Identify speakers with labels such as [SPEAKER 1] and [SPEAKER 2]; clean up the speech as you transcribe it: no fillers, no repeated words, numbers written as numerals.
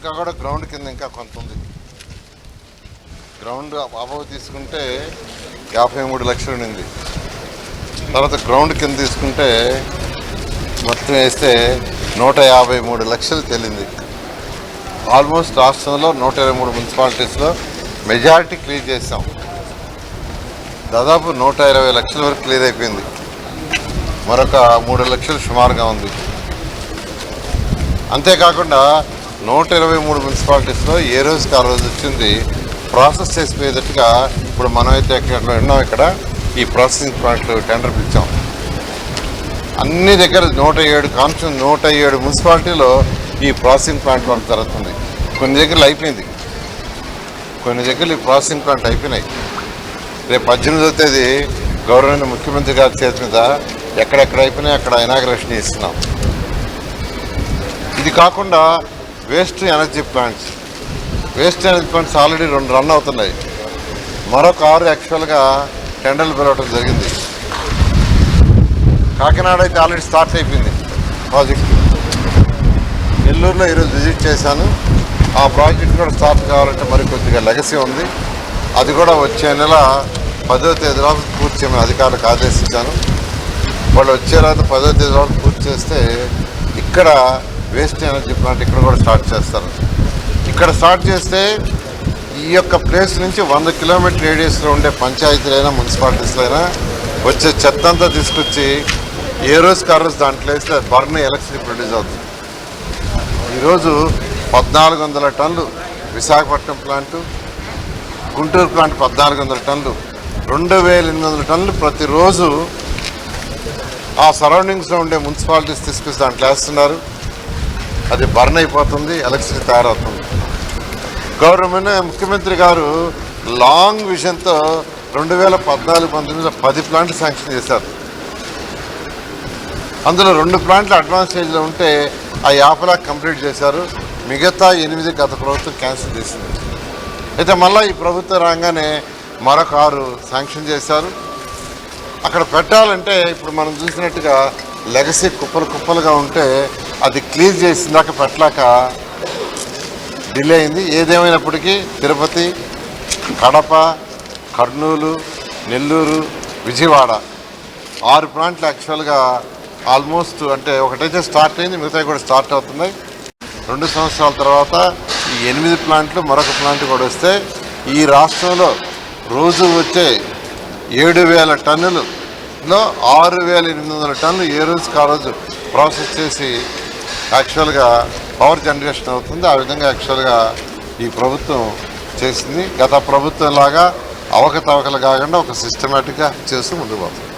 [SPEAKER 1] ఇంకా కూడా గ్రౌండ్ కింద ఇంకా కొంత ఉంది. గ్రౌండ్ అబవ్ తీసుకుంటే 53 లక్షలు ఉండింది. తర్వాత గ్రౌండ్ కింద తీసుకుంటే మొత్తం వేస్తే 153 లక్షలు తేలింది. ఆల్మోస్ట్ రాష్ట్రంలో 123 మున్సిపాలిటీస్లో మెజారిటీ క్లియర్ చేసాం. దాదాపు 120 లక్షల వరకు క్లియర్ అయిపోయింది. మరొక 3 లక్షలు సుమారుగా ఉంది. అంతేకాకుండా 123 మున్సిపాలిటీస్లో ఏ రోజుకి ఆ రోజు వచ్చింది ప్రాసెస్ చేసిపోయేటట్టుగా ఇప్పుడు మనమైతే ఎక్కడ ఉన్నాం, ఇక్కడ ఈ ప్రాసెసింగ్ ప్లాంట్లు టెండర్ పిలిచాం. అన్ని దగ్గర 107 మున్సిపాలిటీలో ఈ ప్రాసెసింగ్ ప్లాంట్ వర్క్ జరుగుతుంది. కొన్ని దగ్గరలు అయిపోయింది, కొన్ని దగ్గరలు ఈ ప్రాసెసింగ్ ప్లాంట్ అయిపోయినాయి. రేపు 18వ తేదీ గౌరవనీయ ముఖ్యమంత్రి గారి చేతి మీద ఎక్కడెక్కడ అయిపోయినాయి అక్కడ ఇనాగ్రేషన్ ఇస్తున్నాం. ఇది కాకుండా waste energy plants already 2 run అవుతున్నాయి. మరొక 6 యాక్చువల్గా టెండర్లు పిలవటం జరిగింది. కాకినాడ అయితే ఆల్రెడీ స్టార్ట్ అయిపోయింది ప్రాజెక్ట్. నెల్లూరులో ఈరోజు విజిట్ చేశాను. ఆ ప్రాజెక్ట్ కూడా స్టార్ట్ కావాలంటే మరి కొద్దిగా లెగసీ ఉంది. అది కూడా వచ్చే నెల 10వ తేదీ వరకు పూర్తి చేయమని అధికారులకు ఆదేశించాను. వాళ్ళు వచ్చే తర్వాత 10వ తేదీ వరకు పూర్తి చేస్తే ఇక్కడ వేస్ట్ ఎనర్జీ ప్లాంట్ ఇక్కడ కూడా స్టార్ట్ చేస్తారు. ఇక్కడ స్టార్ట్ చేస్తే ఈ యొక్క ప్లేస్ నుంచి 100 కిలోమీటర్ రేడియస్లో ఉండే పంచాయతీలైనా మున్సిపాలిటీస్లో అయినా వచ్చే చెత్త అంతా తీసుకొచ్చి ఏ రోజుకి ఆ రోజు దాంట్లో వేస్తే బర్న్ ఎలక్ట్రిసిటీ ప్రొడ్యూస్ అవుతుంది. ఈరోజు 1400 టన్నులు విశాఖపట్నం ప్లాంటు, గుంటూరు ప్లాంట్ 1400 టన్నులు, 2800 టన్నులు ప్రతిరోజు ఆ సరౌండింగ్స్లో ఉండే మున్సిపాలిటీస్ తీసుకొచ్చి దాంట్లో వేస్తున్నారు. అది బర్న్ అయిపోతుంది, ఎలక్ట్రిసిటీ తయారవుతుంది. గౌరవమైన ముఖ్యమంత్రి గారు లాంగ్ విజన్తో 2014-19లో 10 ప్లాంట్లు శాంక్షన్ చేశారు. అందులో 2 ప్లాంట్లు అడ్వాన్స్ స్టేజ్లో ఉంటే ఆ 50 లాక్ కంప్లీట్ చేశారు. మిగతా 8 గత ప్రభుత్వం క్యాన్సిల్ చేసింది. అయితే మళ్ళీ ఈ ప్రభుత్వం రాగానే మరొక 6 శాంక్షన్ చేశారు. అక్కడ పెట్టాలంటే ఇప్పుడు మనం చూసినట్టుగా లెగసీ కుప్పలుగా ఉంటే అది క్లియర్ చేసిందాక పెట్టలేక డిలే అయింది. ఏదేమైనప్పటికీ తిరుపతి, కడప, కర్నూలు, నెల్లూరు, విజయవాడ 6 ప్లాంట్లు యాక్చువల్గా ఆల్మోస్ట్ అంటే ఒకటైతే స్టార్ట్ అయింది, మిగతా కూడా స్టార్ట్ అవుతున్నాయి. 2 సంవత్సరాల తర్వాత ఈ 8 ప్లాంట్లు మరొక ప్లాంట్ కూడా వస్తే ఈ రాష్ట్రంలో రోజు వచ్చే 7000 టన్నులలో 6800 టన్నులు ఏ రోజుకి ఆ రోజు ప్రాసెస్ చేసి యాక్చువల్గా పవర్ జనరేషన్ అవుతుంది. ఆ విధంగా యాక్చువల్గా ఈ ప్రభుత్వం చేసింది. గత ప్రభుత్వం లాగా అవకతవకలు కాకుండా ఒక సిస్టమేటిక్గా చేస్తూ ముందుకు పోతుంది.